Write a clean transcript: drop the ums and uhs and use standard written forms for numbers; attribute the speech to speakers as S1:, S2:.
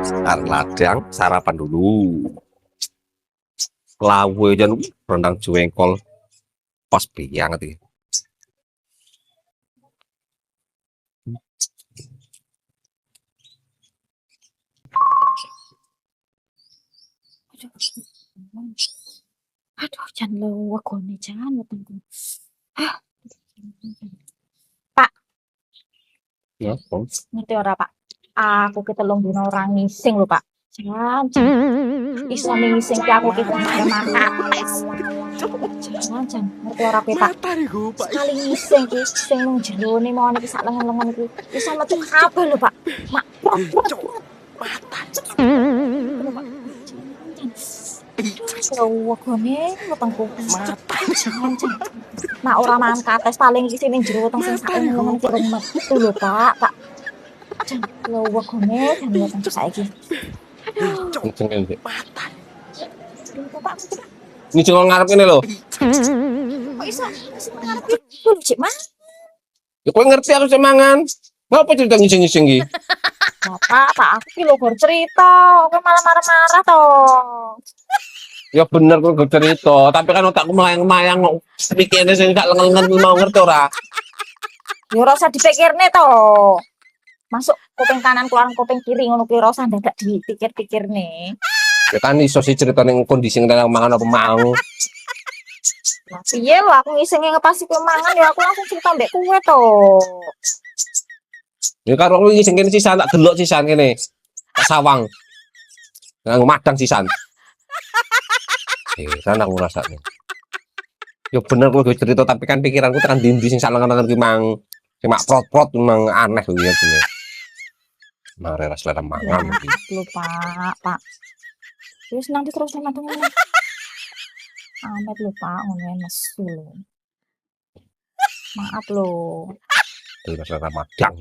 S1: Kar ladang sarapan dulu. Lawe jan rendang jengkol pas banget iki.
S2: Aduh, jan wegone jan wetengku. Pak,
S1: Ya, Om.
S2: ngerti ora, Pak? Aku ki 3 dina ora ngising lho, Pak. Jan, iso ngising ki aku ki makates. Jan, ngerti ora kowe, Pak? Sekali ngising ki sing nang jerone mau iki sak lengan-lengan iki iso metu kabeh lho, Pak. Mak, wegone wetengku. Jan. Nah, ora mangan kates paling iki sing ning jero weteng sing sak lengan iki rong metu lho, Pak. Pak. Jan, lho wegone jan wetengku saiki.
S1: Kenceng sih.
S2: Aduh, Pak.
S1: Ini cuma ngarep ini loh.
S2: Kok iso ngarep iki Cik, Mas?
S1: Ya kowe ngerti aku semangan. Ngapa cerita ngising-ngising iki?
S2: Bapak, Pak aku ki lho gor cerita, kowe malah marah-marah to.
S1: Ya bener kowe cerita, tapi kan otakku melayang-mayang kok mikirnya sing gak lengen-lengen mau ngerti ora?
S2: Ya ora usah dipikirne to. Masuk kuping kanan keluar kuping kiri ngono ki ora usah dadak dipikir-pikirne.
S1: Ya kan iso sih cerita ning kondisi nang mangan apa mau.
S2: Lah piye lho aku ngisinge ngepasi kowe mangan ya aku langsung cerita mbek kowe to.
S1: Ya karo kowe ngising kene sisan tak delok sisan kene. Tak sawang. Nang madang sisan. Kan aku rasane. Ya bener kowe cerita tapi kan pikiranku tekan ndi sing sak lengan-lengan ki mang sing mak prot-prot memang aneh kuwi ya dene. Mare ras selera mangan iki.
S2: Lho Pak. Wis nanti terus madang ngene. Amet lho Pak, ngono nesu lho. Maaf lho.
S1: Selera madang.